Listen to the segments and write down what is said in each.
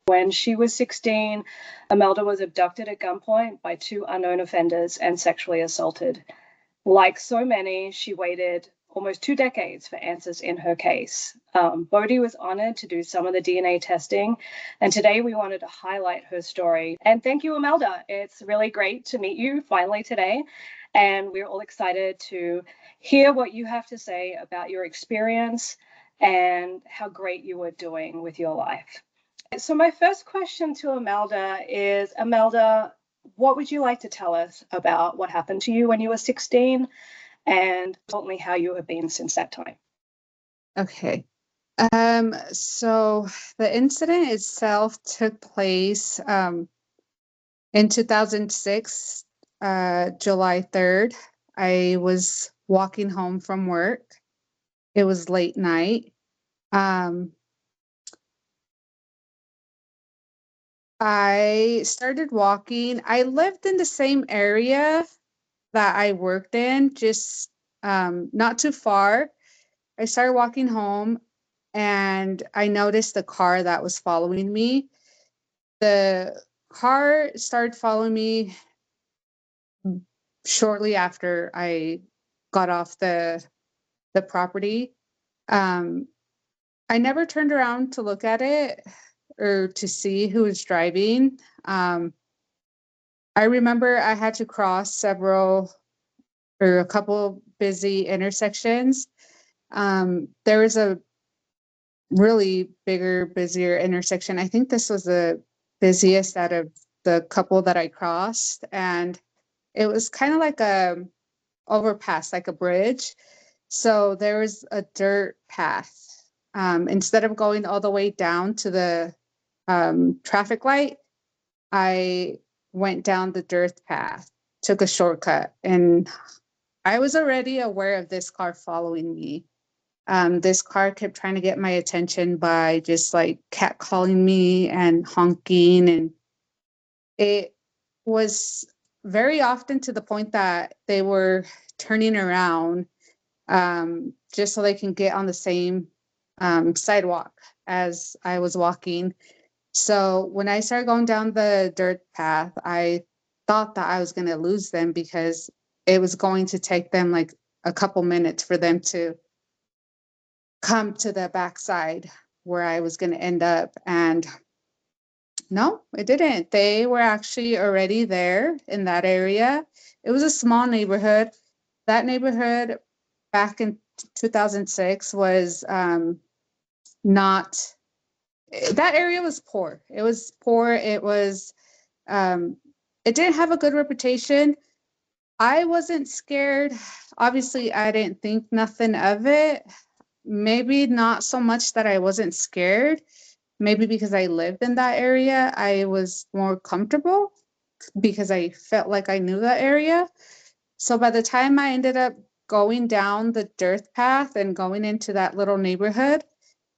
When she was 16, Imelda was abducted at gunpoint by two unknown offenders and sexually assaulted. Like so many, she waited almost 2 decades for answers in her case. Bode was honored to do some of the DNA testing, and today we wanted to highlight her story. And thank you, Imelda. It's really great to meet you finally today, and we're all excited to hear what you have to say about your experience and how great you are doing with your life. So my first question to Imelda is, Imelda, what would you like to tell us about what happened to you when you were 16 and ultimately how you have been since that time? Okay. So the incident itself took place in 2006, July 3rd. I was walking home from work. It was late night. I started walking. I lived in the same area that I worked in, just not too far. I started walking home and I noticed the car that was following me. The car started following me shortly after I got off the property. I never turned around to look at it or to see who was driving. I remember I had to cross several or a couple busy intersections. There was a really bigger, busier intersection. I think this was the busiest out of the couple that I crossed. And it was kind of like a overpass, like a bridge. So there was a dirt path. Instead of going all the way down to the traffic light, I went down the dirt path, took a shortcut, and I was already aware of this car following me. This car kept trying to get my attention by just like catcalling me and honking. And it was very often to the point that they were turning around just so they can get on the same sidewalk as I was walking. So when I started going down the dirt path, I thought that I was going to lose them because it was going to take them like a couple minutes for them to come to the backside where I was going to end up. And no, it didn't. They were actually already there in that area. It was a small neighborhood. That neighborhood back in 2006 was not, that area was poor. It was poor. It was, it didn't have a good reputation. I wasn't scared. Obviously, I didn't think nothing of it. Maybe not so much that I wasn't scared. Maybe because I lived in that area, I was more comfortable because I felt like I knew that area. So by the time I ended up going down the dirt path and going into that little neighborhood,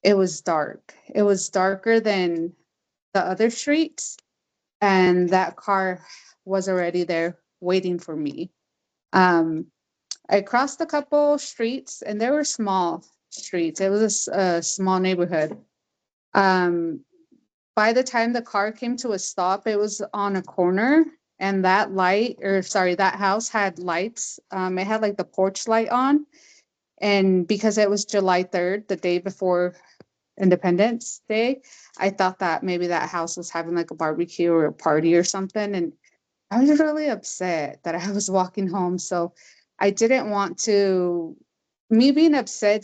it was dark. It was darker than the other streets. And that car was already there waiting for me. I crossed a couple streets and they were small streets. It was a small neighborhood. By the time the car came to a stop, it was on a corner, and that that house had lights. It had like the porch light on. And because it was July 3rd, the day before Independence Day, I thought that maybe that house was having like a barbecue or a party or something. And I was really upset that I was walking home. So I didn't want to, me being upset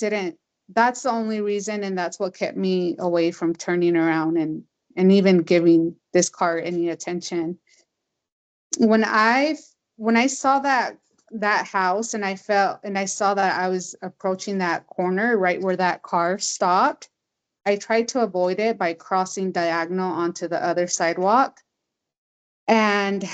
that's the only reason. And that's what kept me away from turning around and even giving this car any attention. When I saw that house and I saw that I was approaching that corner right where that car stopped, I tried to avoid it by crossing diagonal onto the other sidewalk. And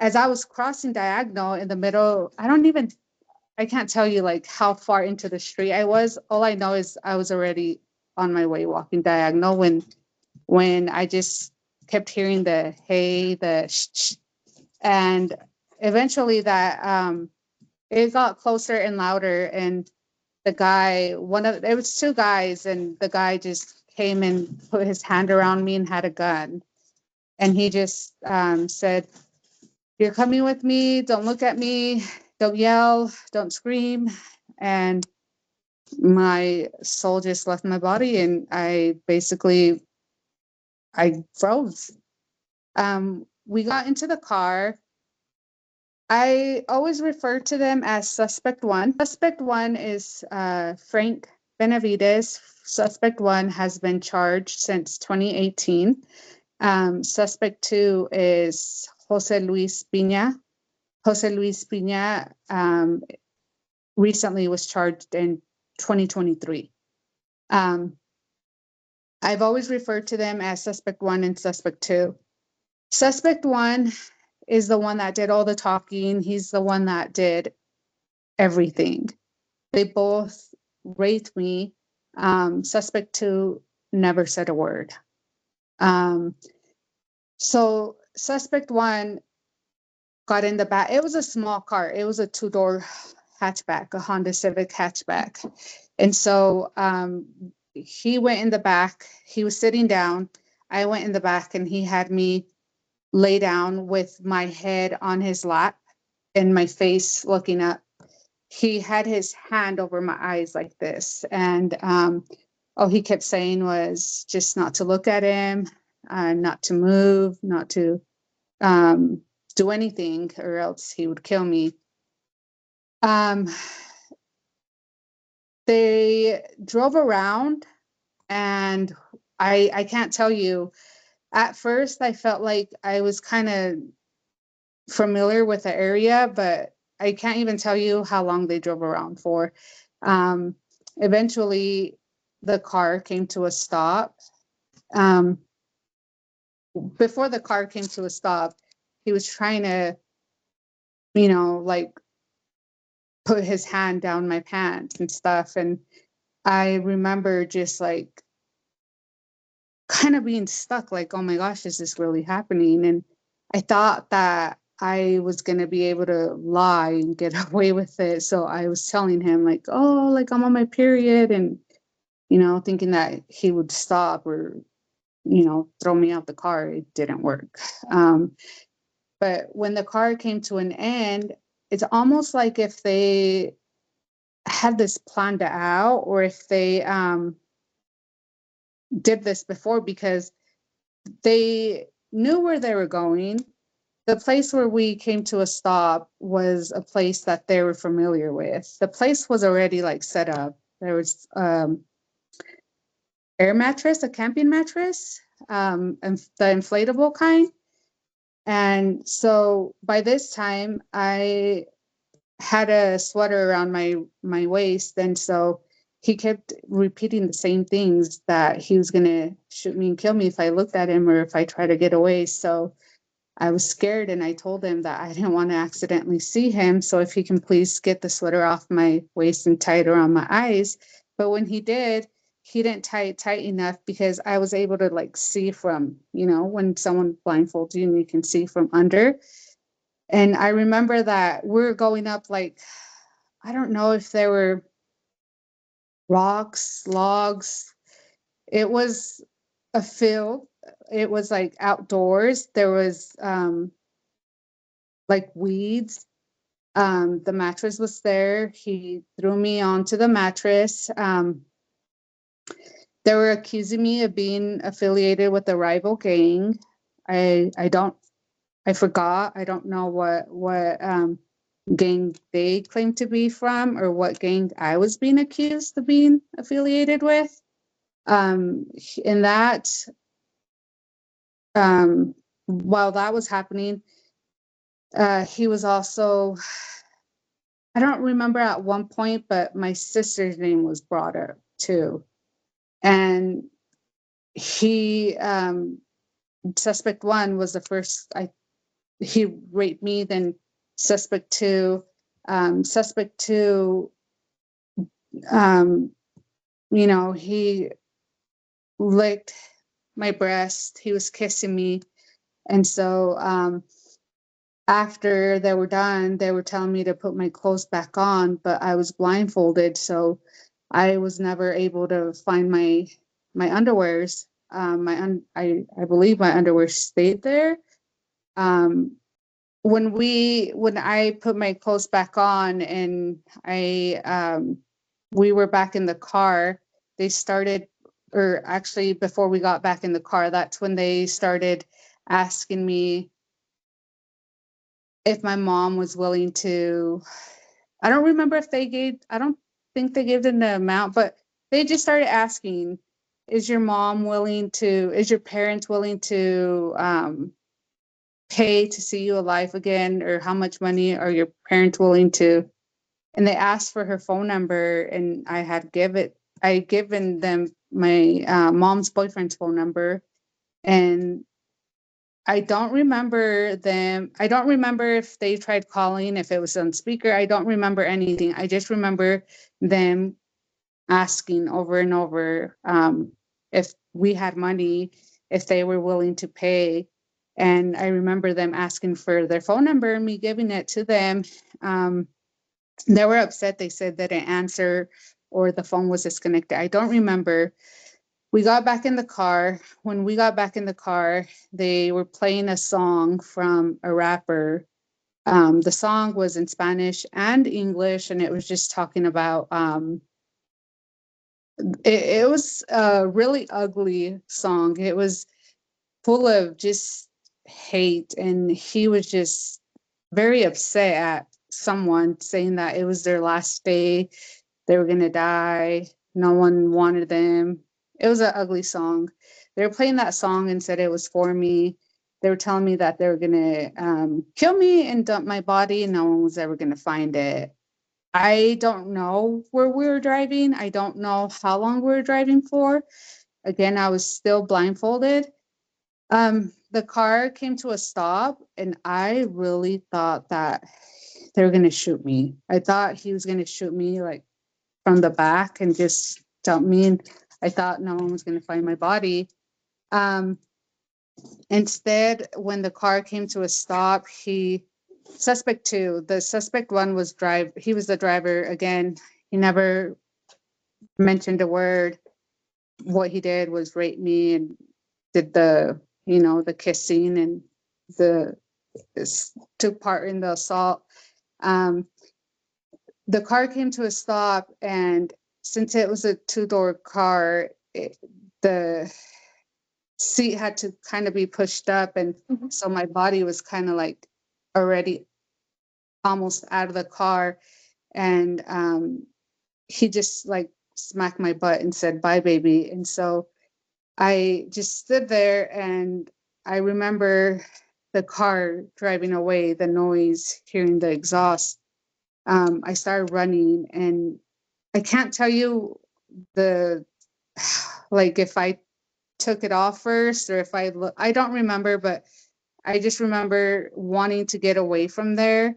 as I was crossing diagonal in the middle, I can't tell you like how far into the street I was. All I know is I was already on my way walking diagonal when I just kept hearing the hey, the shh, and eventually that it got closer and louder, and it was two guys, and the guy just came and put his hand around me and had a gun. And he just said, "You're coming with me. Don't look at me. Don't yell. Don't scream." And my soul just left my body, and I froze. We got into the car. I always refer to them as Suspect One. Suspect One is Frank Benavides. Suspect One has been charged since 2018. Suspect Two is Jose Luis Pina. Jose Luis Pina recently was charged in 2023. I've always referred to them as Suspect One and Suspect Two. Suspect One is the one that did all the talking. He's the one that did everything. They both raped me. Suspect Two never said a word. So Suspect One got in the back. It was a small car. It was a two-door hatchback, a Honda Civic hatchback. And so he went in the back. He was sitting down. I went in the back, and he had me lay down with my head on his lap and my face looking up. He had his hand over my eyes like this. And all he kept saying was just not to look at him, not to move, not to do anything, or else he would kill me. They drove around, and I can't tell you. At first, I felt like I was kind of familiar with the area, but I can't even tell you how long they drove around for. Eventually, the car came to a stop. Before the car came to a stop, he was trying to, like put his hand down my pants and stuff. And I remember just like kind of being stuck, like, oh my gosh, is this really happening? And I thought that I was going to be able to lie and get away with it. So I was telling him like, oh, like I'm on my period, and, thinking that he would stop or, throw me out the car. It didn't work. But when the car came to an end, it's almost like if they had this planned out, or if they did this before, because they knew where they were going. The place where we came to a stop was a place that they were familiar with. The place was already like set up. There was air mattress, a camping mattress, and the inflatable kind. And so by this time, I had a sweater around my waist, and so he kept repeating the same things, that he was going to shoot me and kill me if I looked at him or if I tried to get away. So I was scared, and I told him that I didn't want to accidentally see him, so if he can please get the sweater off my waist and tie it around my eyes. But when he did, he didn't tie it tight enough, because I was able to like see from, when someone blindfolds you and you can see from under. And I remember that we're going up, like, I don't know if there were rocks, logs. It was a field. It was like outdoors. There was like weeds. The mattress was there. He threw me onto the mattress. They were accusing me of being affiliated with a rival gang. I forgot. I don't know what gang they claimed to be from, or what gang I was being accused of being affiliated with. In that, while that was happening, he was also, I don't remember at one point, but my sister's name was brought up too. And he, Suspect One was the first, he raped me, then Suspect Two. Suspect Two, he licked my breast. He was kissing me. And so after they were done, they were telling me to put my clothes back on, but I was blindfolded. So I was never able to find my my underwears. I believe my underwear stayed there. When I put my clothes back on and we were back in the car, they started, or actually before we got back in the car, that's when they started asking me if my mom was willing to, I don't remember if they gave, I don't think they gave them the amount, but they just started asking, is your parents willing to pay to see you alive again? Or how much money are your parents willing to? And they asked for her phone number, and I had given them my mom's boyfriend's phone number. And I don't remember if they tried calling, if it was on speaker. I don't remember anything. I just remember them asking over and over if we had money, if they were willing to pay. And I remember them asking for their phone number and me giving it to them. They were upset. They said they didn't answer or the phone was disconnected. I don't remember. We got back in the car. When we got back in the car, they were playing a song from a rapper. The song was in Spanish and English, and it was just talking about, it was a really ugly song. It was full of just hate, and he was just very upset at someone saying that it was their last day, they were going to die, no one wanted them. It was an ugly song. They were playing that song and said it was for me. They were telling me that they were going to kill me and dump my body, and no one was ever going to find it. I don't know where we were driving. I don't know how long we were driving for. Again, I was still blindfolded. The car came to a stop, and I really thought that they were going to shoot me. I thought he was going to shoot me like from the back and just dump me. And I thought no one was going to find my body. Instead, when the car came to a stop, suspect two, the suspect one he was the driver. Again, he never mentioned a word. What he did was rape me and did the kissing and took part in the assault. The car came to a stop, and since it was a two-door car, the seat had to kind of be pushed up, and so my body was kind of like already almost out of the car, and he just like smacked my butt and said, "Bye, baby." And so I just stood there, and I remember the car driving away, the noise, hearing the exhaust. I started running, and I can't tell you like if I took it off first or if I don't remember, but I just remember wanting to get away from there,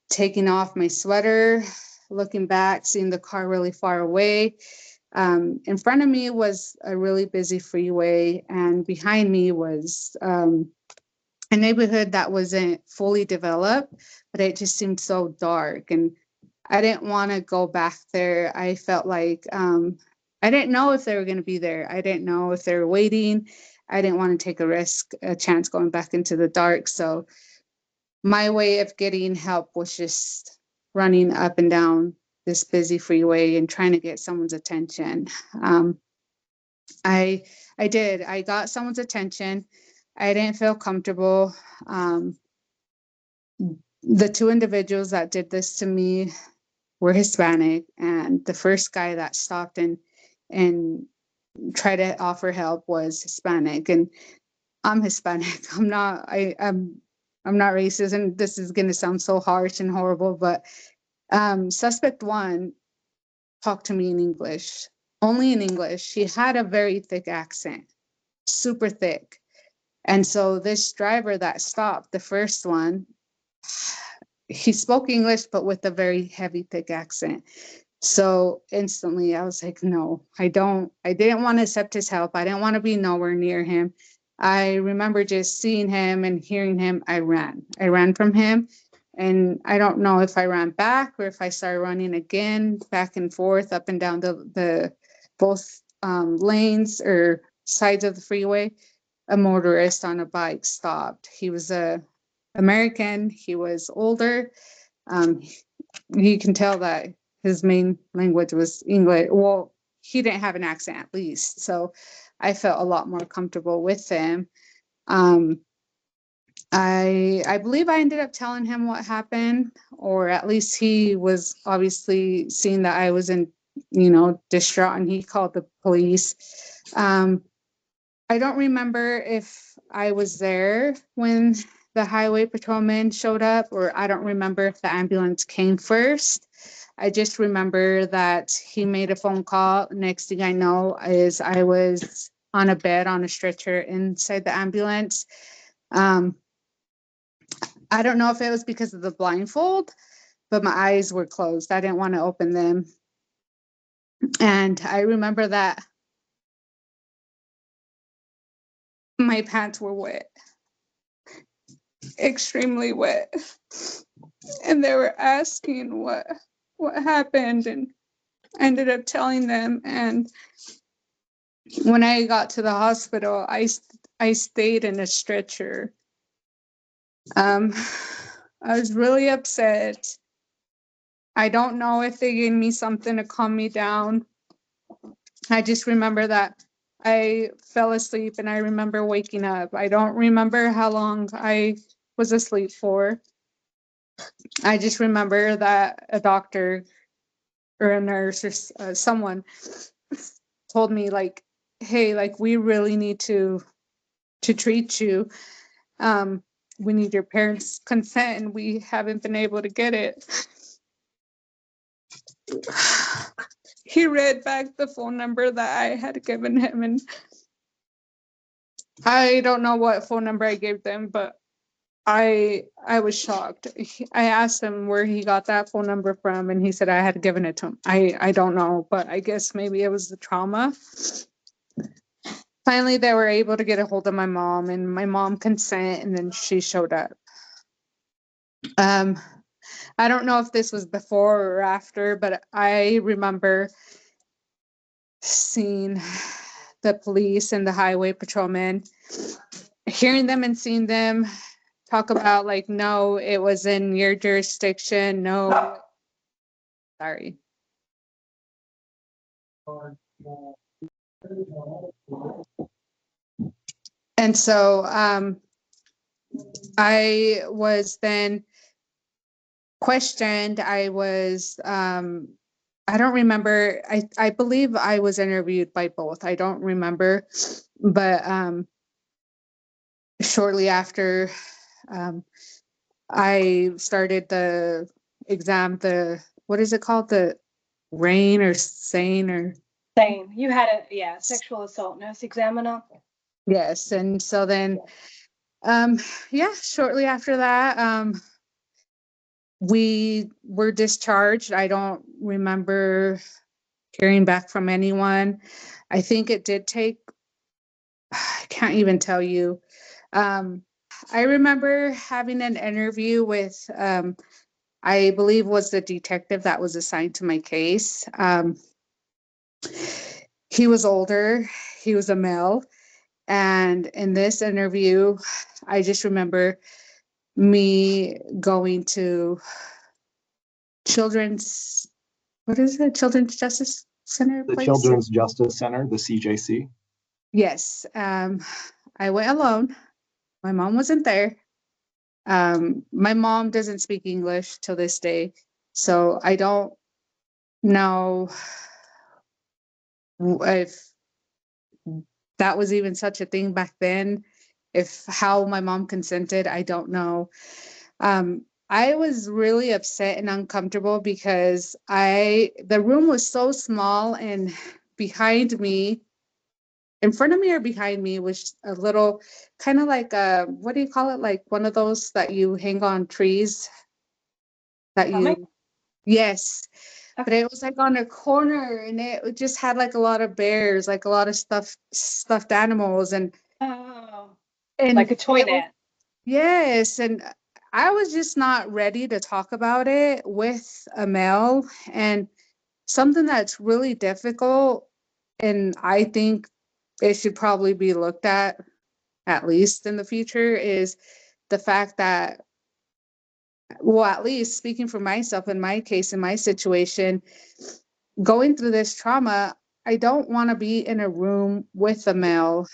taking off my sweater, looking back, seeing the car really far away. In front of me was a really busy freeway, and behind me was a neighborhood that wasn't fully developed, but it just seemed so dark, and I didn't want to go back there. I felt like I didn't know if they were going to be there. I didn't know if they were waiting. I didn't want to take a chance going back into the dark. So my way of getting help was just running up and down this busy freeway and trying to get someone's attention. I did. I got someone's attention. I didn't feel comfortable. The two individuals that did this to me were Hispanic, and the first guy that stopped and tried to offer help was Hispanic. And I'm Hispanic. I'm not racist, and this is going to sound so harsh and horrible, but suspect one talked to me in English, only in English. He had a very thick accent, super thick. And so this driver that stopped, the first one, he spoke English, but with a very heavy, thick accent. So instantly I was like, no, I didn't want to accept his help. I didn't want to be nowhere near him. I remember just seeing him and hearing him. I ran from him. And I don't know if I ran back or if I started running again, back and forth, up and down the both lanes or sides of the freeway, a motorist on a bike stopped. He was a American. He was older. You can tell that his main language was English. Well, he didn't have an accent at least, so I felt a lot more comfortable with him. I believe I ended up telling him what happened, or at least he was obviously seeing that I was in, distraught, and he called the police. I don't remember if I was there when the highway patrolman showed up, or I don't remember if the ambulance came first. I just remember that he made a phone call. Next thing I know is I was on a bed on a stretcher inside the ambulance. I don't know if it was because of the blindfold, but my eyes were closed. I didn't want to open them. And I remember that my pants were wet, extremely wet. And they were asking what happened, and I ended up telling them. And when I got to the hospital, I stayed in a stretcher. I was really upset. I don't know if they gave me something to calm me down. I just remember that I fell asleep, and I remember waking up. I don't remember how long I was asleep for. I just remember that a doctor or a nurse or someone told me, like, hey, like, we really need to treat you. We need your parents' consent, and we haven't been able to get it. He read back the phone number that I had given him, and I don't know what phone number I gave them, but I was shocked. I asked him where he got that phone number from, and he said I had given it to him. I don't know, but I guess maybe it was the trauma. Finally, they were able to get a hold of my mom, and my mom consent, and then she showed up. I don't know if this was before or after, but I remember seeing the police and the highway patrolmen, hearing them and seeing them talk about, like, no, it was in your jurisdiction. No, sorry. And so I was then questioned. I was, I don't remember. I believe I was interviewed by both. I don't remember. But shortly after I started the exam, what is it called? The RAIN or SANE or? SANE. You had a sexual assault nurse examiner. Yes. And so then, shortly after that, we were discharged. I don't remember hearing back from anyone. I think it did take, I can't even tell you. I remember having an interview with, I believe was the detective that was assigned to my case. He was older, he was a male. And in this interview, I just remember me going to Children's Justice Center The place? Children's Justice Center, the CJC. Yes. I went alone. My mom wasn't there. My mom doesn't speak English till this day, so I don't know if that was even such a thing back then. If how my mom consented, I don't know. I was really upset and uncomfortable because the room was so small, and behind me, in front of me or behind me, was a little kind of like what do you call it? Like one of those that you hang on trees that you, yes. But it was like on a corner, and it just had like a lot of bears, like a lot of stuffed animals, and like a toy net. Yes, and I was just not ready to talk about it with a male, and something that's really difficult and I think it should probably be looked at least in the future, is the fact that, well, at least speaking for myself, in my case, in my situation, going through this trauma, I don't want to be in a room with a male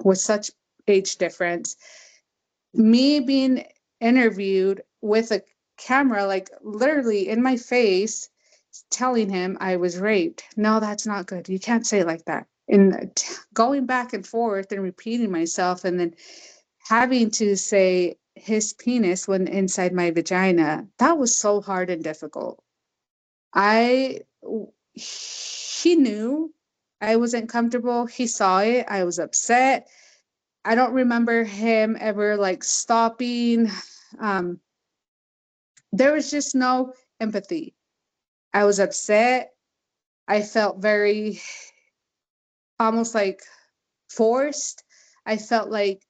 with such age difference. Me being interviewed with a camera, like literally in my face, telling him I was raped. No, that's not good. You can't say it like that. And going back and forth and repeating myself, and then having to say his penis when inside my vagina, that was so hard and difficult. He knew I wasn't comfortable. He saw it. I was upset. I don't remember him ever like stopping. There was just no empathy. I was upset. I felt very almost like forced. I felt like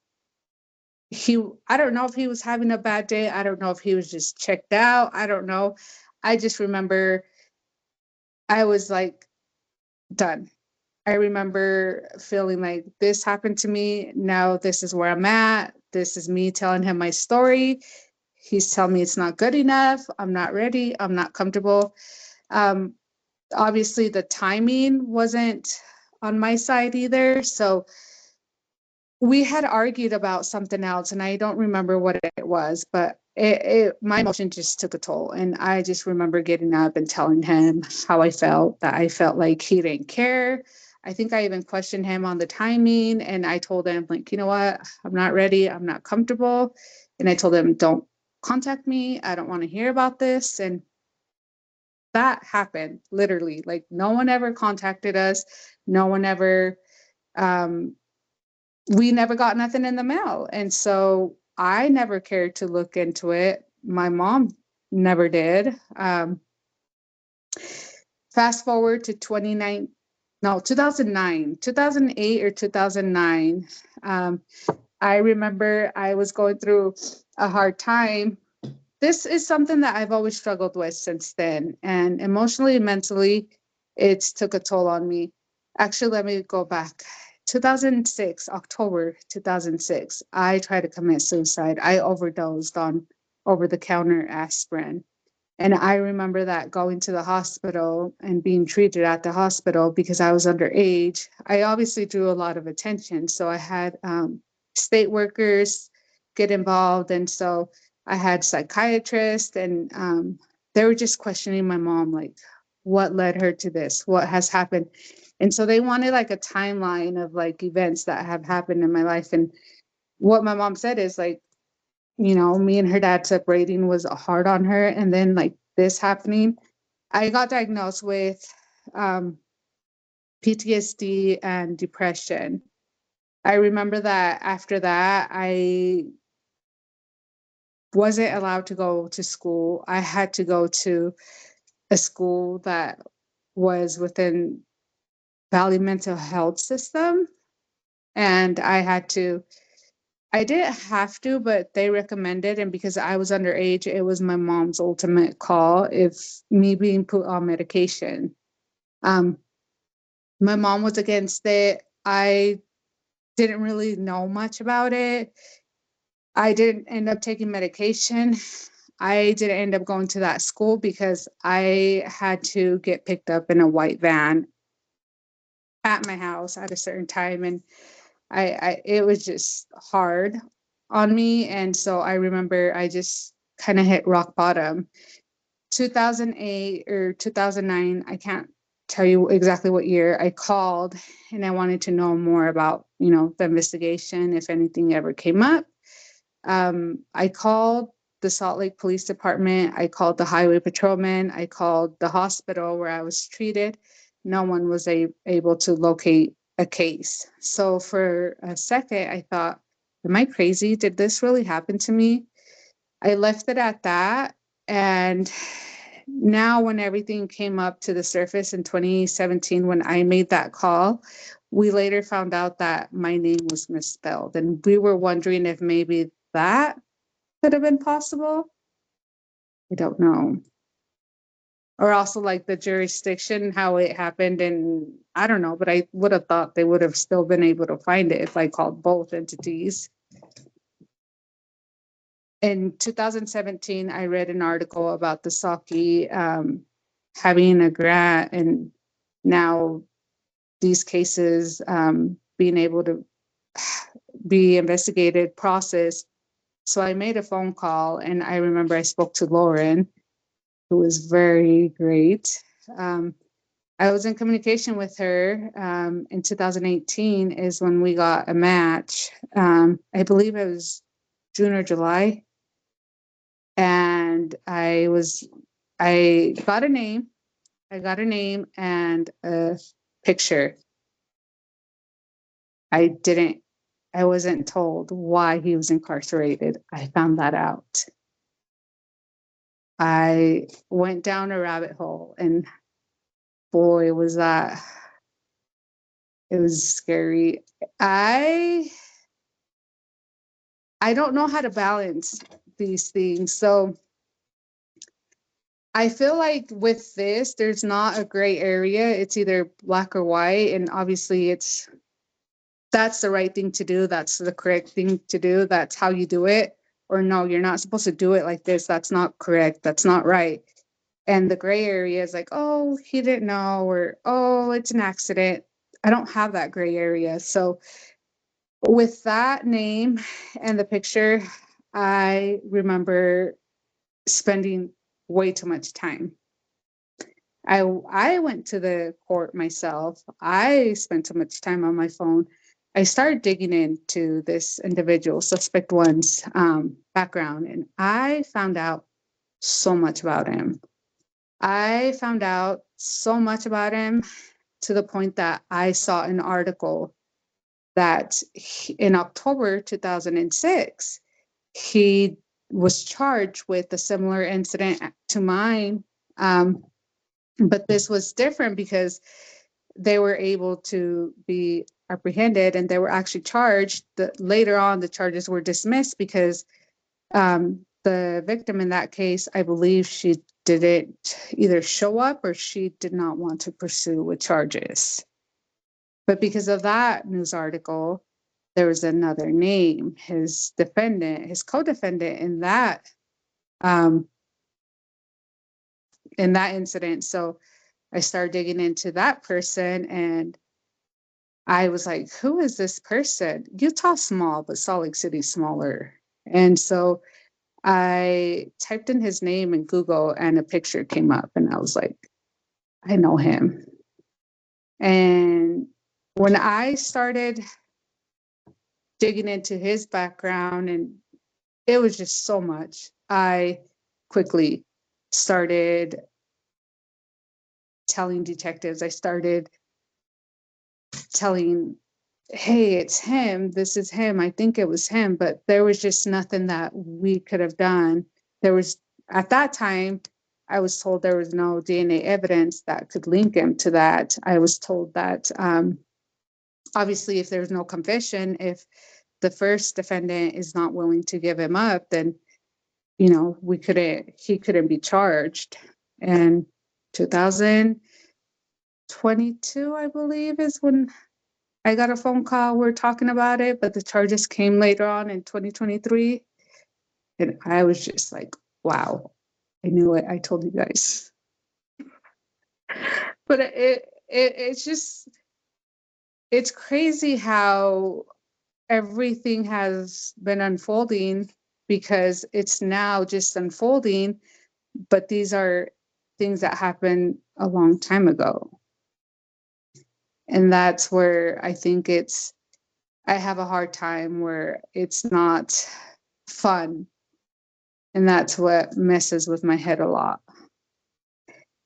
I don't know if he was having a bad day. I don't know if he was just checked out. I don't know. I just remember I was like done. I remember feeling like this happened to me. Now this is where I'm at. This is me telling him my story. He's telling me it's not good enough. I'm not ready. I'm not comfortable. Obviously, the timing wasn't on my side either. So we had argued about something else, and I don't remember what it was, but my emotion just took a toll. And I just remember getting up and telling him how I felt, that I felt like he didn't care. I think I even questioned him on the timing, and I told him, like, you know what, I'm not ready, I'm not comfortable. And I told him, don't contact me, I don't want to hear about this. And that happened literally. Like, no one ever contacted us. No one ever, we never got nothing in the mail. And so I never cared to look into it. My mom never did. Fast forward to 2008 or 2009. I remember I was going through a hard time. This is something that I've always struggled with since then. And emotionally and mentally, it's took a toll on me. Actually, let me go back. 2006, October 2006, I tried to commit suicide. I overdosed on over-the-counter aspirin. And I remember that going to the hospital and being treated at the hospital because I was underage. I obviously drew a lot of attention. So I had state workers get involved. And so I had psychiatrists, and they were just questioning my mom, like, what led her to this? What has happened? And so they wanted like a timeline of like events that have happened in my life. And what my mom said is like, you know, me and her dad separating was hard on her. And then like this happening, I got diagnosed with PTSD and depression. I remember that after that, I wasn't allowed to go to school. I had to go to a school that was within Valley Mental Health System. And I didn't have to, but they recommended. And because I was underage, it was my mom's ultimate call if me being put on medication. My mom was against it. I didn't really know much about it. I didn't end up taking medication. I didn't end up going to that school because I had to get picked up in a white van at my house at a certain time. And it was just hard on me. And so I remember I just kind of hit rock bottom. 2008 or 2009, I can't tell you exactly what year, I called and I wanted to know more about, you know, the investigation, if anything ever came up. I called the Salt Lake Police Department. I called the highway patrolman. I called the hospital where I was treated. No one was able to locate a case. So for a second, I thought, am I crazy? Did this really happen to me? I left it at that. And now when everything came up to the surface in 2017, when I made that call, we later found out that my name was misspelled. And we were wondering if maybe that could have been possible. I don't know. or also like the jurisdiction, how it happened. And I don't know, but I would have thought they would have still been able to find it if I called both entities. In 2017, I read an article about the Saki having a grant, and now these cases being able to be investigated, processed. So I made a phone call, and I remember I spoke to Lauren, who was very great. I was in communication with her in 2018 is when we got a match. I believe it was June or July. And I got a name. I got a name and a picture. I wasn't told why he was incarcerated. I found that out. I went down a rabbit hole, and boy, it was scary. I don't know how to balance these things. So I feel like with this, there's not a gray area. It's either black or white. And obviously that's the right thing to do. That's the correct thing to do. That's how you do it. Or no, you're not supposed to do it like this. That's not correct. That's not right. And the gray area is like, oh, he didn't know, or oh, it's an accident. I don't have that gray area. So with that name and the picture, I remember spending way too much time. I went to the court myself. I spent so much time on my phone. I started digging into this individual, suspect one's background, and I found out so much about him. I found out so much about him to the point that I saw an article that in October 2006, he was charged with a similar incident to mine. But this was different because they were able to be apprehended and they were actually charged. Later on, the charges were dismissed because the victim in that case, I believe she didn't either show up or she did not want to pursue with charges. But because of that news article, there was another name, his co-defendant in that incident. So I started digging into that person, and I was like, who is this person? Utah's small, but Salt Lake City's smaller. And so I typed in his name in Google and a picture came up, and I was like, I know him. And when I started digging into his background, and it was just so much, I quickly started telling detectives. I started telling, hey, it's him. This is him. I think it was him. But there was just nothing that we could have done. At that time, I was told there was no DNA evidence that could link him to that. I was told that obviously if there's no confession, if the first defendant is not willing to give him up, then he couldn't be charged. And 2022, I believe, is when I got a phone call. We're talking about it, but the charges came later on in 2023. And I was just like, wow, I knew it. I told you guys. But it's crazy how everything has been unfolding, because it's now just unfolding, but these are things that happened a long time ago. And that's where I think I have a hard time where it's not fun. And that's what messes with my head a lot.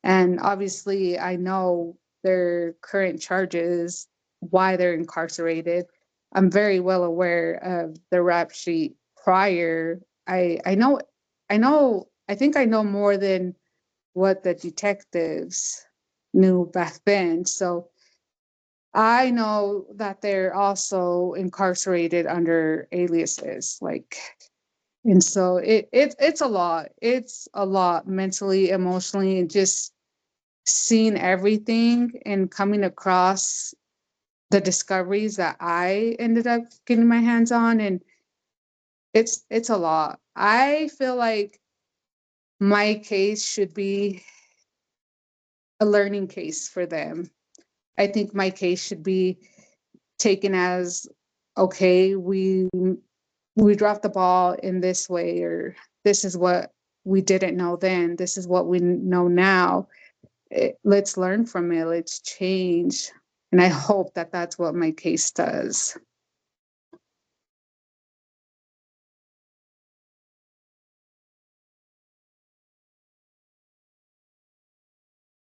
And obviously, I know their current charges, why they're incarcerated. I'm very well aware of the rap sheet prior. I think I know more than what the detectives knew back then. So I know that they're also incarcerated under aliases, and so it's a lot. It's a lot mentally, emotionally, and just seeing everything and coming across the discoveries that I ended up getting my hands on, and it's a lot. I feel like my case should be a learning case for them. I think my case should be taken as, okay, we dropped the ball in this way, or this is what we didn't know then, this is what we know now. Let's learn from it, let's change. And I hope that that's what my case does.